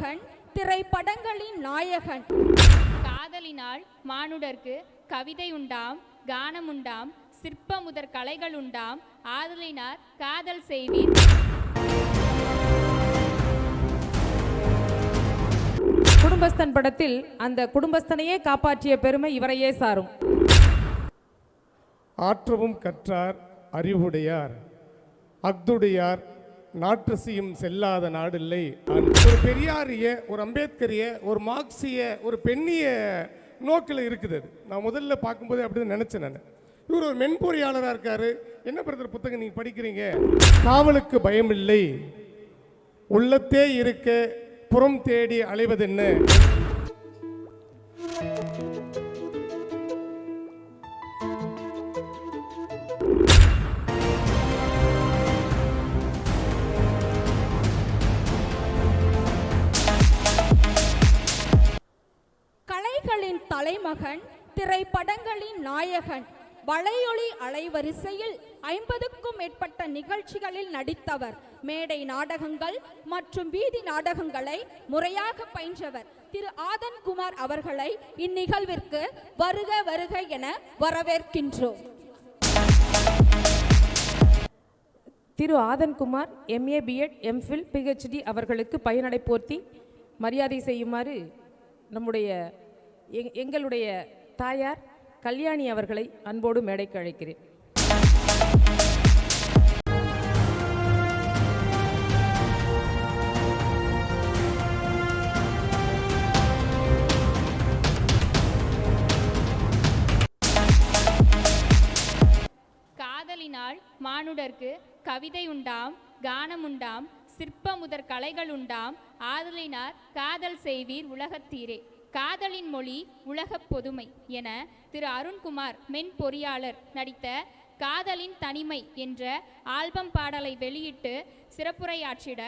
தலைமகன், திரைப்படங்களின் நாயகன். காதலினால் மானுடர்க்கு கவிதை உண்டாம், கானம் உண்டாம், சிற்ப முதற் கலைகள் உண்டாம், ஆதலினார் காதல் செய்வீர். குடும்பஸ்தன் படத்தில் அந்த குடும்பஸ்தனையே காப்பாற்றிய பெருமை இவரையே சாரும். ஆற்றவும் கற்றார் அறிவுடையார், அக்துடையார் நாற்றசியும் செல்லாத நாடில்லை. ஒரு பெரியாரிய, ஒரு அம்பேத்கரிய, ஒரு மார்க்சிய, ஒரு பெண்ணிய நோக்கில் இருக்குது. நான் முதல்ல பார்க்கும்போது அப்படி நினைச்சேன். நான் இவர் ஒரு மென்பொறியாளராக இருக்காரு. என்ன பிரதர் புத்தகம் நீங்க படிக்கிறீங்க? காவலுக்கு பயமில்லை, உள்ளத்தே இருக்க புறம் தேடி அலைவதென்ன. கலைகளின் தலைமகன், திரைப்படங்களின் நாயகன். வளையொலி அலைவரிசையில் 50க்கும் மேற்பட்ட நிகழ்ச்சிகளில் நடித்தவர். மேடை நாடகங்கள் மற்றும் வீதி நாடகங்களை முறையாக பயின்றவர். திரு ஆதன்குமார் அவர்களை இந்நிகழ்விற்கு வருக வருக என வரவேற்கின்றோம். திரு ஆதன்குமார் MA BEd MPhil PhD அவர்களுக்கு பயனடை போர்த்தி மரியாதை செய்யுமாறு நம்முடைய எங்களுடைய தாயார் கல்யாணி அவர்களை அன்போடு மேடைக்கு அழைக்கிறேன். காதலினால் மானுடர்க்கு கவிதை உண்டாம், கானம் உண்டாம், சிற்ப முதற் கலைகள் உண்டாம், ஆதலினார் காதல் செய்வீர் உலகத்தீரே. காதலின் மொழி உலகப் பொதுமை என திரு அருண்குமார் மென்பொறியாளர் நடித்த காதலின் தனிமை என்ற ஆல்பம் பாடலை வெளியிட்டு சிறப்புரையாற்றிட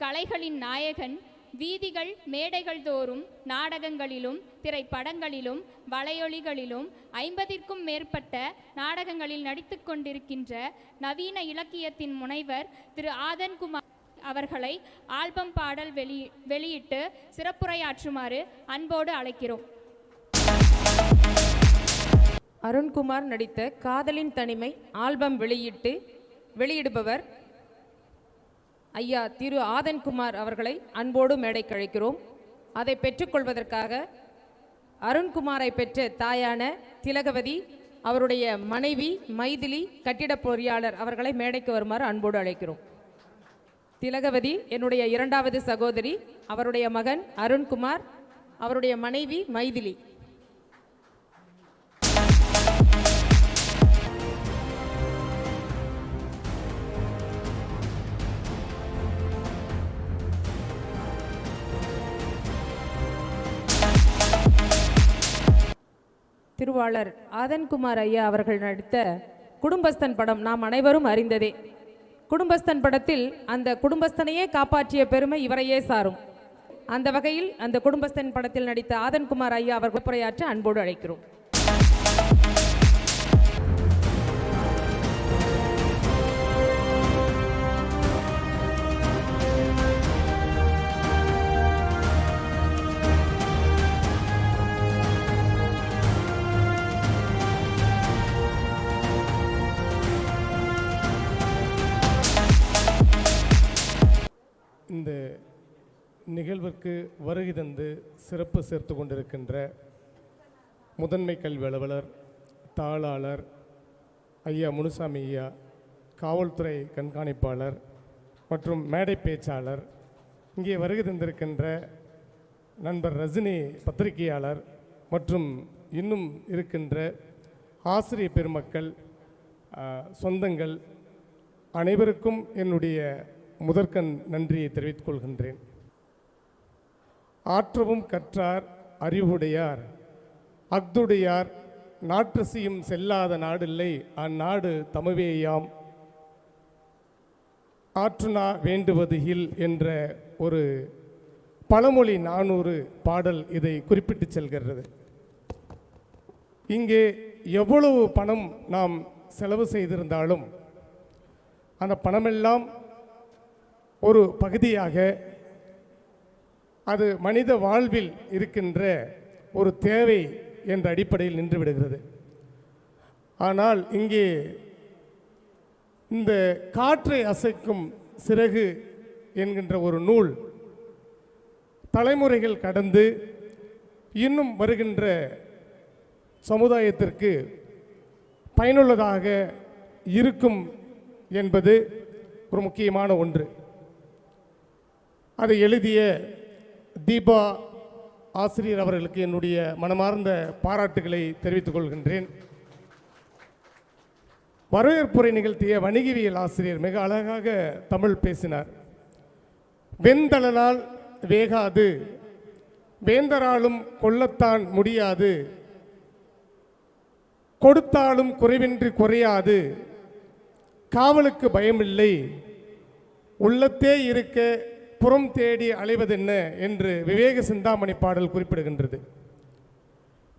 கலைகளின் நாயகன் வீதிகள் மேடைகள் தோறும் நாடகங்களிலும் திரைப்படங்களிலும் வலையொலிகளிலும் 50ற்கும் மேற்பட்ட நாடகங்களில் நடித்து கொண்டிருக்கின்ற நவீன இலக்கியத்தின் முனைவர் திரு ஆதன்குமார் அவர்களை ஆல்பம் பாடல் வெளியிட்டு சிறப்புரையாற்றுமாறு அன்போடு அழைக்கிறோம். அருண்குமார் நடித்த காதலின் தனிமை ஆல்பம் வெளியிடுபவர் ஐயா திரு ஆதன்குமார் அவர்களை அன்போடு மேடைக்கு அழைக்கிறோம். அதை பெற்றுக்கொள்வதற்காக அருண்குமாரை பெற்ற தாயான திலகவதி, அவருடைய மனைவி மைதிலி, கட்டிட பொறியாளர் அவர்களை மேடைக்கு வருமாறு அன்போடு அழைக்கிறோம். திலகவதி என்னுடைய இரண்டாவது சகோதரி, அவருடைய மகன் அருண்குமார், அவருடைய மனைவி மைதிலி. திருவாளர் ஆதன்குமார் ஐயா அவர்கள் நடித்த குடும்பஸ்தன் படம் நாம் அனைவரும் அறிந்ததே. குடும்பஸ்தன் படத்தில் அந்த குடும்பஸ்தனையே காப்பாற்றிய பெருமை இவரையே சாரும். அந்த வகையில் அந்த குடும்பஸ்தன் படத்தில் நடித்த ஆதன்குமார் ஐயா அவர்கள் உரையாற்ற அன்போடு அழைக்கிறோம். இந்த நிகழ்விற்கு வருகை தந்து சிறப்பு சேர்த்து கொண்டிருக்கின்ற முதன்மை கல்வி அலுவலர், தாளாளர் ஐயா முனுசாமி ஐயா, காவல்துறை கண்காணிப்பாளர் மற்றும் மேடை பேச்சாளர், இங்கே வருகை தந்திருக்கின்ற நண்பர் ரஜினி பத்திரிகையாளர் மற்றும் இன்னும் இருக்கின்ற ஆசிரிய பெருமக்கள், சொந்தங்கள் அனைவருக்கும் என்னுடைய முதற்கண் நன்றியை தெரிவித்துக் கொள்கின்றேன். ஆற்றவும் கற்றார் அறிவுடையார், அக்துடையார் நாற்றசியும் செல்லாத நாடில்லை, அந்நாடு தமிழேயாம். ஆற்றுனா வேண்டுவது இல் என்ற ஒரு பழமொழி 400 பாடல் இதை குறிப்பிட்டு செல்கிறது. இங்கே எவ்வளவு பணம் நாம் செலவு செய்திருந்தாலும் அந்த பணமெல்லாம் ஒரு பகுதியாக அது மனித வாழ்வில் இருக்கின்ற ஒரு தேவை என்ற அடிப்படையில் நின்று விடுகிறது. ஆனால் இங்கே இந்த காற்றை அசைக்கும் சிறகு என்கின்ற ஒரு நூல் தலைமுறைகள் கடந்து இன்னும் வருகின்ற சமுதாயத்திற்கு பயனுள்ளதாக இருக்கும் என்பது ஒரு முக்கியமான ஒன்று. அதை எழுதிய தீபா ஆசிரியர் அவர்களுக்கு என்னுடைய மனமார்ந்த பாராட்டுகளை தெரிவித்துக் கொள்கின்றேன். வரவேற்புரை நிகழ்த்திய வணிகவியல் ஆசிரியர் மிக அழகாக தமிழ் பேசினார். வெந்தளனால் வேகாது, வேந்தராலும் கொல்லத்தான் முடியாது, கொடுத்தாலும் குறைவின்றி குறையாது, காவலுக்கு பயமில்லை, உள்ளத்தே இருக்க புறம் தேடி அலைவதென்ன என்று விவேக சிந்தாமணி பாடல் குறிப்பிடுகின்றது.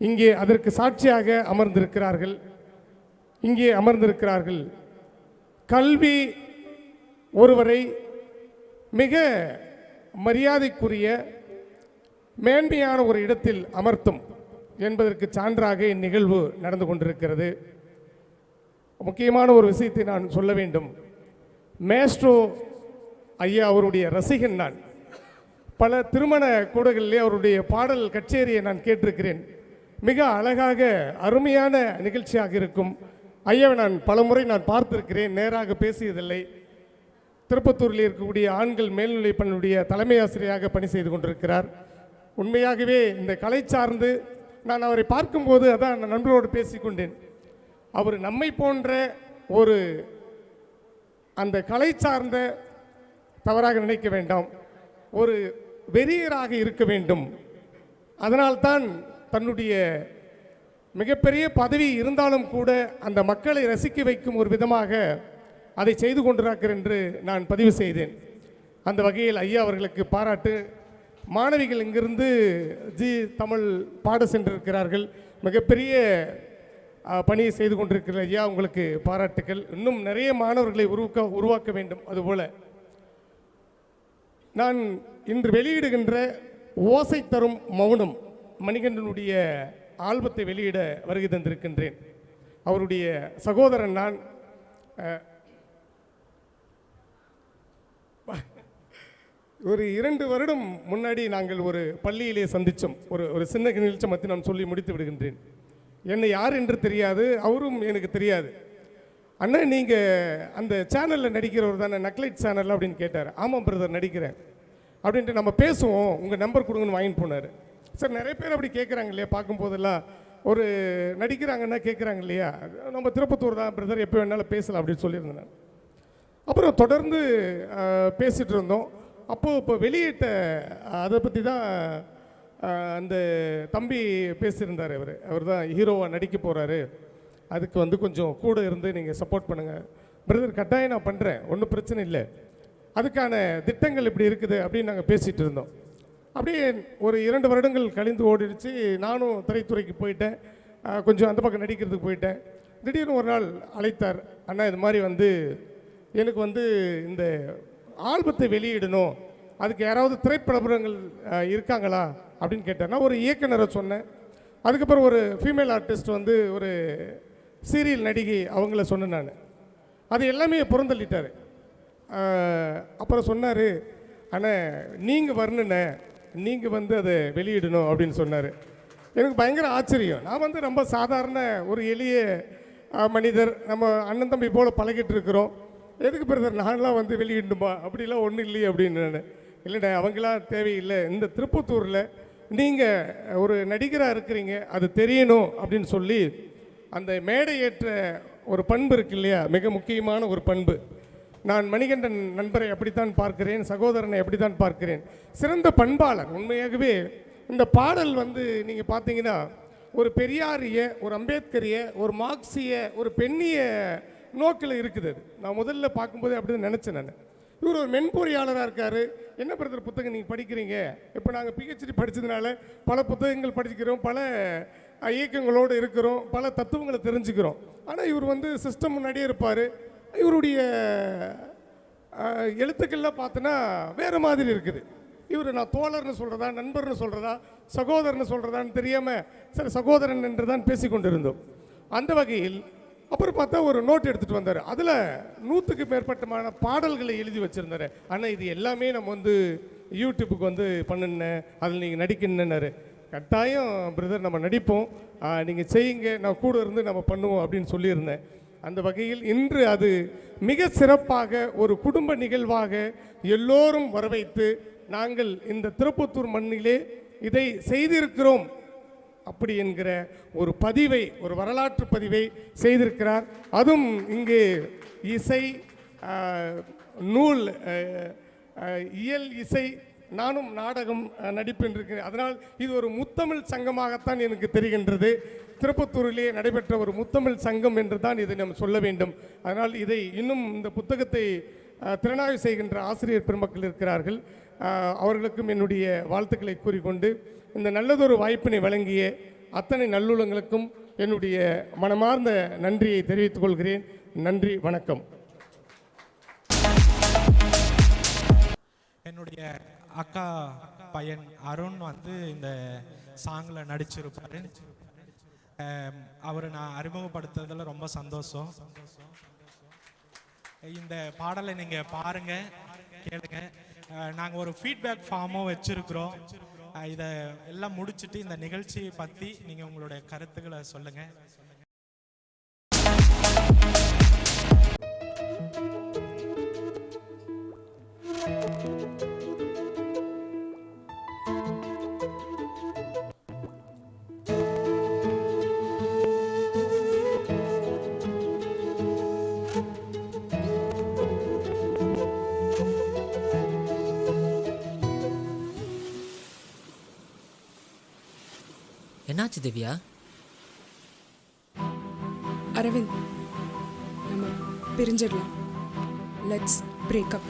இங்கே அதற்கு சாட்சியாக அமர்ந்திருக்கிறார்கள். கல்வி ஒருவரை மிக மரியாதைக்குரிய மேன்மையான ஒரு இடத்தில் அமர்த்தும் என்பதற்கு சான்றாக இந்நிகழ்வு நடந்து கொண்டிருக்கிறது. முக்கியமான ஒரு விஷயத்தை நான் சொல்ல வேண்டும். மேஸ்ட்ரோ ஐயா அவருடைய ரசிகன் நான். பல திருமண கூடங்களிலே அவருடைய பாடல் கச்சேரியை நான் கேட்டிருக்கிறேன். மிக அழகாக அருமையான நிகழ்ச்சியாக இருக்கும். ஐயாவை நான் பலமுறை பார்த்திருக்கிறேன், நேராக பேசியதில்லை. திருப்பத்தூரில் இருக்கக்கூடிய ஆண்கள் மேல்நிலைப் பள்ளியுடைய தலைமை ஆசிரியராக பணி செய்து கொண்டிருக்கிறார். உண்மையாகவே இந்த கலை சார்ந்து நான் அவரை பார்க்கும்போது அதான் நண்பரோடு பேசிக்கொண்டேன். அவர் நம்மை போன்ற ஒரு அந்த கலை சார்ந்த, தவறாக நினைக்க வேண்டாம், ஒரு வெறியராக இருக்க வேண்டும். அதனால்தான் தன்னுடைய மிகப்பெரிய பதவி இருந்தாலும் கூட அந்த மக்களை ரசிக்க வைக்கும் ஒரு விதமாக அதை செய்து கொண்டிருக்கிறார் என்று நான் பதிவு செய்தேன். அந்த வகையில் ஐயா அவர்களுக்கு பாராட்டு. மாணவிகள் இங்கிருந்து தமிழ் பாட சென்றிருக்கிறார்கள். மிகப்பெரிய பணியை செய்து கொண்டிருக்கிற ஐயா, உங்களுக்கு பாராட்டுக்கள். இன்னும் நிறைய மாணவர்களை உருவாக்க வேண்டும். அதுபோல நான் இன்று வெளியிடுகின்ற ஓசை தரும் மௌனம் மணிகண்டனுடைய ஆல்பத்தை வெளியிட வருகை தந்திருக்கின்றேன். அவருடைய சகோதரன் நான். ஒரு 2 வருடம் முன்னாடி நாங்கள் ஒரு பள்ளியிலே சந்தித்தோம். ஒரு சின்ன நிகழ்ச்சி மத்தி நான் சொல்லி முடித்து விடுகின்றேன். என்னை யார் என்று தெரியாது, அவரும் எனக்கு தெரியாது. அண்ணா நீங்கள் அந்த சேனலில் நடிக்கிறவர் தானே, நக்லைட் சேனல் அப்படின்னு கேட்டார். ஆமாம் பிரதர், நடிக்கிறேன் அப்படின்ட்டு. நம்ம பேசுவோம், உங்கள் நம்பர் கொடுங்கன்னு வாங்கிட்டு போனார். சார், நிறைய பேர் அப்படி கேட்குறாங்க இல்லையா, பார்க்கும்போதெல்லாம் ஒரு நடிக்கிறாங்கன்னா கேட்குறாங்க இல்லையா, நம்ம திருப்பத்தூர் தான் பிரதர், எப்போ வேணாலும் பேசலாம் அப்படின்னு சொல்லியிருந்தேன் நான். அப்புறம் தொடர்ந்து பேசிகிட்டு இருந்தோம். அப்போது இப்போ வெளியிட்ட அதை பற்றி தான் அந்த தம்பி பேசியிருந்தார். அவர் தான் ஹீரோவாக நடிக்க போகிறாரு, அதுக்கு கொஞ்சம் கூட இருந்து நீங்கள் சப்போர்ட் பண்ணுங்கள். பிரதர், கட்டாயம் நான் பண்ணுறேன், ஒன்றும் பிரச்சனை இல்லை, அதுக்கான திட்டங்கள் இப்படி இருக்குது அப்படின்னு நாங்கள் பேசிகிட்டு இருந்தோம். அப்படியே ஒரு 2 வருடங்கள் கழிந்து ஓடிடுச்சு. நானும் திரைத்துறைக்கு போயிட்டேன், கொஞ்சம் அந்த பக்கம் நடிக்கிறதுக்கு போயிட்டேன். திடீர்னு ஒரு நாள் அழைத்தார். அண்ணா, இது மாதிரி எனக்கு இந்த ஆல்பத்தை வெளியிடணும், அதுக்கு யாராவது திரைப்பிரபலங்கள் இருக்காங்களா அப்படின்னு கேட்டேன். நான் ஒரு இயக்குனரை சொன்னேன். அதுக்கப்புறம் ஒரு ஃபீமேல் ஆர்டிஸ்ட் ஒரு சீரியல் நடிகை அவங்கள சொன்னேன் நான். அது எல்லாமே புறந்தள்ளிட்டார். அப்புறம் சொன்னார், அண்ணா நீங்கள் வரணுண்ணே, நீங்கள் அதை வெளியிடணும் அப்படின்னு சொன்னார். எனக்கு பயங்கர ஆச்சரியம். நான் ரொம்ப சாதாரண ஒரு எளிய மனிதர், நம்ம அண்ணன் தம்பி போல் பழகிட்டு இருக்கிறோம். எதுக்கு பிரதர் நான்லாம் வெளியிடணுமா, அப்படிலாம் ஒன்றும் இல்லையே அப்படின்னு. நான் இல்லைடா, அவங்களாம் தேவையில்லை, இந்த திருப்பத்தூரில் நீங்கள் ஒரு நடிகராக இருக்கிறீங்க, அது தெரியணும் அப்படின்னு சொல்லி அந்த மேடை ஏற்ற ஒரு பண்பு இருக்கு இல்லையா, மிக முக்கியமான ஒரு பண்பு. நான் மணிகண்டன் நண்பரை அப்படித்தான் பார்க்கிறேன், சகோதரனை அப்படித்தான் பார்க்கிறேன். சிறந்த பண்பாளர். உண்மையாகவே இந்த பாடல் நீங்கள் பார்த்தீங்கன்னா ஒரு பெரியாரிய, ஒரு அம்பேத்கரிய, ஒரு மார்க்சிய, ஒரு பெண்ணிய நோக்கில் இருக்குது. நான் முதல்ல பார்க்கும்போதே அப்படி தான் நினச்சேன் நான். இவர் ஒரு மென்பொறியாளராக இருக்கார். என்ன பிரதர் புத்தகம் நீங்கள் படிக்கிறீங்க? இப்போ நாங்கள் பிஹெச்டி படித்ததுனால பல புத்தகங்கள் படிக்கிறோம், பல இயக்கங்களோடு இருக்கிறோம், பல தத்துவங்களை தெரிஞ்சுக்கிறோம். ஆனால் இவர் சிஸ்டம் முன்னாடியே இருப்பார். இவருடைய எழுத்துக்கள்லாம் பார்த்தோன்னா வேறு மாதிரி இருக்குது. இவர் நான் தோழர்னு சொல்கிறதா, நண்பர்னு சொல்கிறதா, சகோதரன்னு சொல்கிறதான்னு தெரியாமல் சரி சகோதரன் என்று தான் பேசி கொண்டிருந்தோம். அந்த வகையில் அப்புறம் பார்த்தா ஒரு நோட் எடுத்துகிட்டு வந்தார். அதில் 100க்கு மேற்பட்டமான பாடல்களை எழுதி வச்சுருந்தார். ஆனால் இது எல்லாமே நம்ம வந்து யூடியூப்புக்கு வந்து பண்ணுனேன், அதில் நீங்கள் நடிக்கணுன்னாரு. கட்டாயம் பிரதர் நம்ம நடிப்போம், நீங்கள் செய்யுங்க, நான் கூட இருந்து நம்ம பண்ணுவோம் அப்படின்னு சொல்லியிருந்தேன். அந்த வகையில் இன்று அது மிக சிறப்பாக ஒரு குடும்ப நிகழ்வாக எல்லோரும் வரவைத்து நாங்கள் இந்த திருப்பத்தூர் மண்ணிலே இதை செய்திருக்கிறோம் அப்படி என்கிற ஒரு பதிவை, ஒரு வரலாற்று பதிவை செய்திருக்கிறார். அதுவும் இங்கே இசை, நூல், இயல், இசை, நானும் நாடகம் நடிப்பென்றிருக்கிறேன். அதனால் இது ஒரு முத்தமிழ் சங்கமாகத்தான் எனக்கு தெரிகின்றது. திருப்பத்தூரிலே நடைபெற்ற ஒரு முத்தமிழ் சங்கம் என்று தான் இதை நாம் சொல்ல வேண்டும். அதனால் இதை இன்னும் இந்த புத்தகத்தை திறனாய்வு செய்கின்ற ஆசிரியர் பெருமக்கள் இருக்கிறார்கள், அவர்களுக்கும் என்னுடைய வாழ்த்துக்களை கூறிக்கொண்டு இந்த நல்லதொரு வாய்ப்பினை வழங்கிய அத்தனை நல்லுள்ளங்களுக்கும் என்னுடைய மனமார்ந்த நன்றியை தெரிவித்துக் கொள்கிறேன். நன்றி, வணக்கம். என்னுடைய அக்கா பையன் அருண் வந்து இந்த சாங்கில் நடிச்சிருப்பார். அவரை நான் அறிமுகப்படுத்துறதுல ரொம்ப சந்தோஷம். இந்த பாடலை நீங்கள் பாருங்கள், கேளுங்க. நாங்கள் ஒரு ஃபீட்பேக் ஃபார்மும் வச்சுருக்குறோம். இதை எல்லாம் முடிச்சுட்டு இந்த நிகழ்ச்சியை பற்றி நீங்கள் உங்களுடைய கருத்துக்களை சொல்லுங்கள். என்னாச்சு திவ்யா? அரவிந்த், நம்ம பிரிஞ்சிடலாம். Let's breakup.